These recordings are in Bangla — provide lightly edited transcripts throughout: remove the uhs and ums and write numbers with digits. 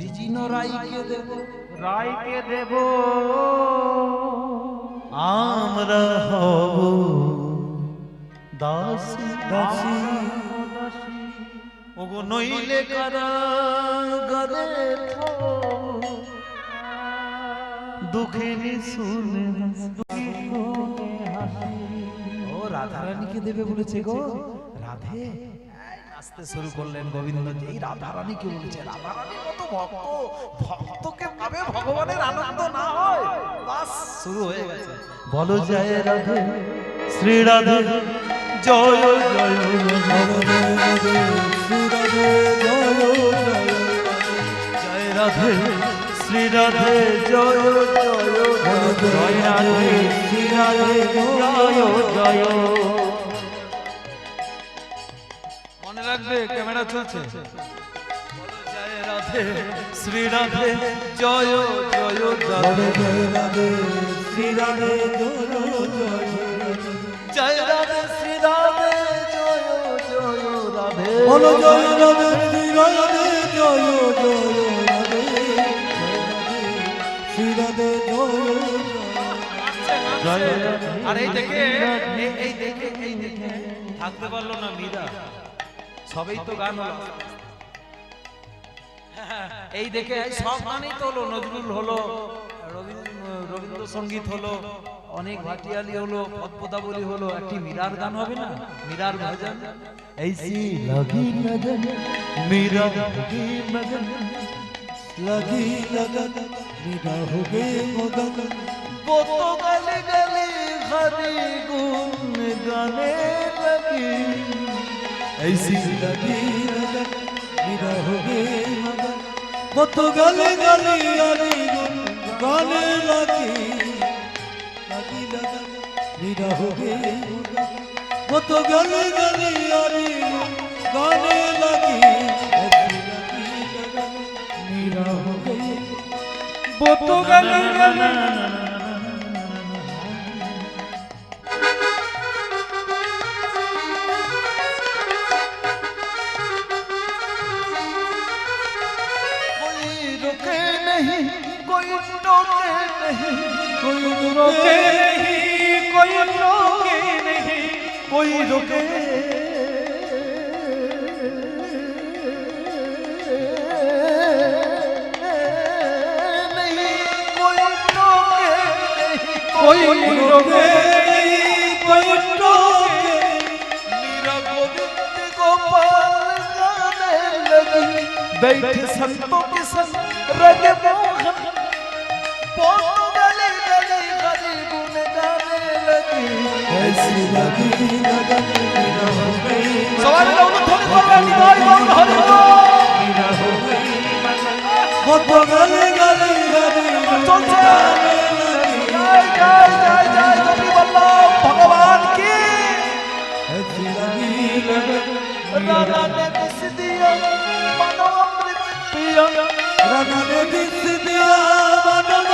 দ্বিজিন রাইকে দেব, রাইকে দেব আমরা হব দাসী দাসী। ওগো নইলে কারাগারে দুঃখিনী শুনে ও রাধারানীকে দেবে বলেছে গো। রাধে আসতে শুরু করলেন গোবিন্দ। এই রাধারানীকে বলেছে, রাধারানীর মতো ভক্ত, ভক্তকে পাবে ভগবানের আনন্দ না হয়, বাস শুরু হয়ে গেছে। বলো জয় রাধে শ্রী রাধে জয় জয় জয় রাধে শ্রী রাধে জয় জয় রাধে শ্রী রাধে জয় জয়। মনে রাখবে ক্যামেরা চলছে। জয় রাধে শ্রী রাধে জয় জয় জয় রাধে শ্রী রাধে জয় জয় জয় রাধে শ্রী রাধে জয় জয় রাধে বলো জয় রাধে শ্রী রাধে জয় জয় রাধে শ্রী রাধে জয় জয়। আর এই দেখে এই দেখে এই দেখে থাকতে পারলো না মীরা, সবই তো গান হলো। এই দেখে সব গানই তো হলো, নজরুল হলো, রবীন্দ্রসঙ্গীত হলো, অনেক ভাটিয়ালি হলো, পদ্মপদাবলী হলো, একটি মীরার গান হবে না? মীরার ভজন ऐसी लगी लगन मीरा की मगन लगी लगन मीरा हो गए मगन वो तो गली गली हरी गुन गाने लगी ऐसी लगी लगन मीरा हो गए मगन वो तो गली गली हरी गुन गाने लगी लगी लगन मीरा हो गए मगन वो तो गली गली हरी गुन गाने लगी ऐसी लगी लगन मीरा हो गए वो तो गली गली। कोई रोके नहीं, कोई रोके नहीं, कोई रोके नहीं, कोई रोके नहीं, कोई रोके। मीरा गोविंद गोपाल गाने लगी बैठे संतों के संग रग मोहन गली गली गली गुन गाने लगी ऐसी लगी लगन मीरा हो गई। सवाल है उन थोड़ी बात निभाई बोल हरि मीरा हो गई वो तो गली गली गली गुन गाने लगी जय जय जय जय गोपी वल्लभ भगवान की ऐसी लगी लगन। राधा ने विष दिया मानो अमृत पिया, राधा ने विष दिया मानो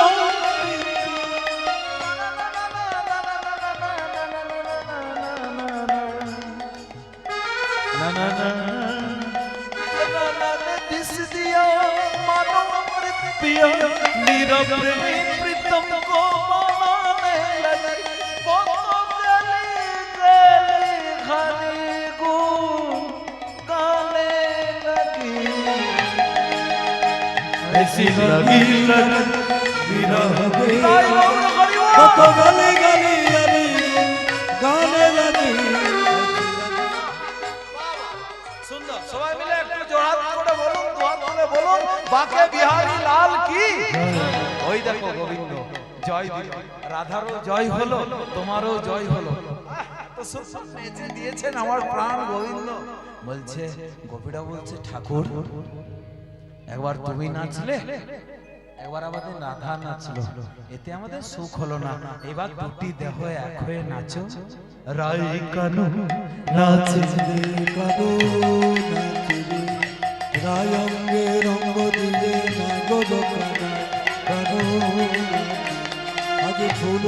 मीरा प्रेमी प्रीतम को मनाने लगी वो गली गली हरी गुन गाने लगी ऐसी लगी लगन मीरा हो गई वो तो गली गली हरी गुन गाने लगी। सुंदर सबाई मिले একটু জোড়হাত করে বলুন, দুহাত তুলে বলুন বাঁকে বিহারী লাল কি। ওই দেখো গোবিন্দ জয় দিল, রাধারও জয় হলো, তোমারও জয় হলো। তো সুন্দর নেচে দিয়েছেন আমার প্রাণ গোবিন্দ। বলছে গোপীরা বলছে ঠাকুর একবার তুমি নাচলে, একবার আমাদের রাধা নাচলো, এতে আমাদের সুখ হলো না, এবার দুটি দেহ এক হয়ে নাচো। রাই কানু নাচবে কানু নাচবে রায় অঙ্গে রঙ্গ দিলে নাগো দোকানা কানু আজ ফুল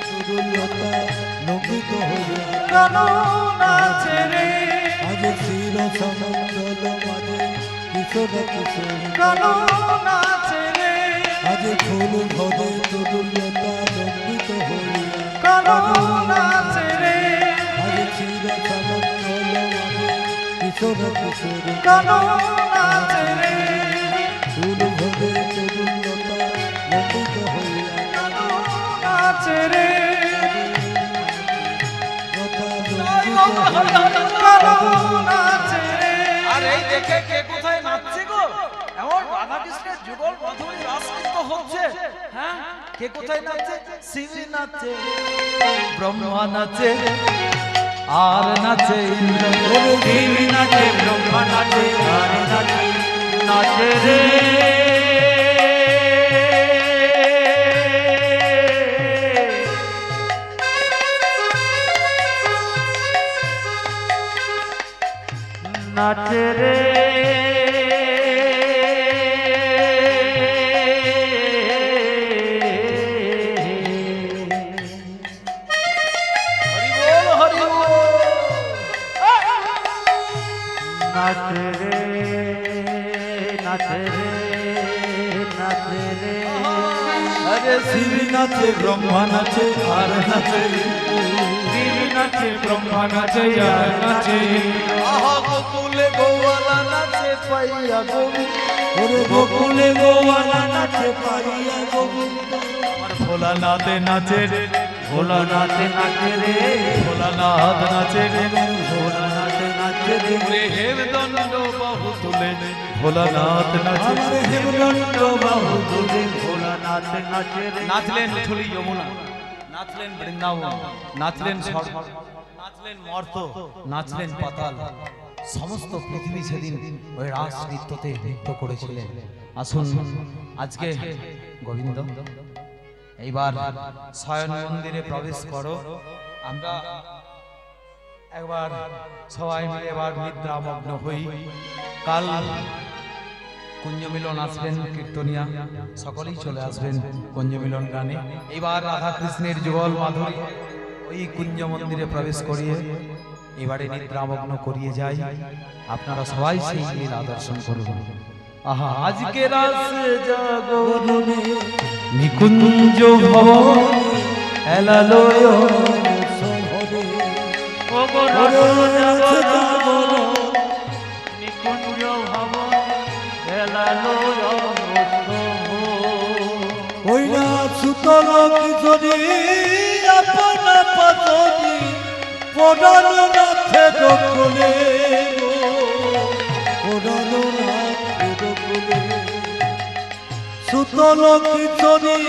ফুললতা নবিত হয়ে কানু নাচে রে আজ চির সমন্তল মাঝে কিশোর কিশোর কানু ফুল ভবে তরুলতা দণ্ডিত হইয়া কালো নাচে রে আজ চির চমৎকার মাঝে কিশোর কিশোর কালো নাচে রে ফুল ভবে তরুলতা দণ্ডিত হইয়া কালো নাচে রে লতা কালো নাচে রে। আর এই দেখে কে কোথায় নাচছে গো? এমন রাধা কৃষ্ণের যুগল মাধুরী রাসনৃত্য হচ্ছে। হ্যাঁ, কে কোথায় নাচছে? শিব নাচে, ব্রহ্মা নাচে, আর নাচে ইন্দ্র। শিব নাচে, ব্রহ্মা নাচে, আর নাচে, নাচে রে। নাচে রে হরি বল, হরি বল। নাচে রে নাচে রে নাচে রে আরে শিব নাচে, ব্রহ্মা নাচে, আর নাচে, শিব নাচে ব্রহ্মা নাচে আর নাচে আহা গোকুলে গোয়ালা নাচে পাইয়া গোবিন্দ। ওরে গোকুলে গোয়ালা নাচে পাইয়া গোবিন্দ আমার ভোলানাথে নাচে রে, ভোলানাথে নাচে রে ভোলানাথ নাচে রে, ভোলানাথে নাচে রে ওরে হেমদণ্ড বাহু তুলে ভোলানাথ নাচে। আমার হেমদণ্ড বাহু দুদিন ভোলানাথে নাচে রে নাচলেন ঠুলি যমুনা, নাচলেন বৃন্দাবন, নাচলেন স্বর্গ, নাচলেন মর্ত, নাচলেন পাতাল। সমস্ত পৃথিবী সেদিন ওই রাস নৃত্যতে নৃত্য করেছিলেন। আসুন আজকে গোবিন্দ এইবার শয়ন মন্দিরে প্রবেশ করো। আমরা একবার সবাই মিলে এবার নিদ্রামগ্ন হই। কাল কুঞ্জমিলন আসবেন, কীর্তনিয়া সকলেই চলে আসবেন কুঞ্জমিলন গানে। এবার রাধা কৃষ্ণের যুগল মাধুরী ওই কুঞ্জ মন্দিরে প্রবেশ করিয়ে এবারে নিদ্রামগ্ন করিয়ে যাই। আপনারা সবাই সেই লীলা দর্শন করবেন। আহা আজকে রাস জাগরণে নিকুঞ্জ ভবন এলালয় সহরে ওগো জাগর নিকুঞ্জ ভবন এলালো ওই না সুতল কিশোরী আপন পদনী পড়াল নাথে দোকলে পড়াল নাথে দোকলে সুতল কিশোরী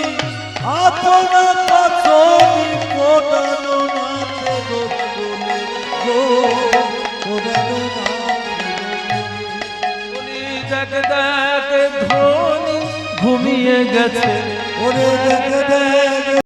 আপন পদনী পড়াল নাথে দোকলে গো পড়াল নাথে বলি দেখ দেখ ধনী ঘুমিয়ে গেছে। ওরে দেখ দেখ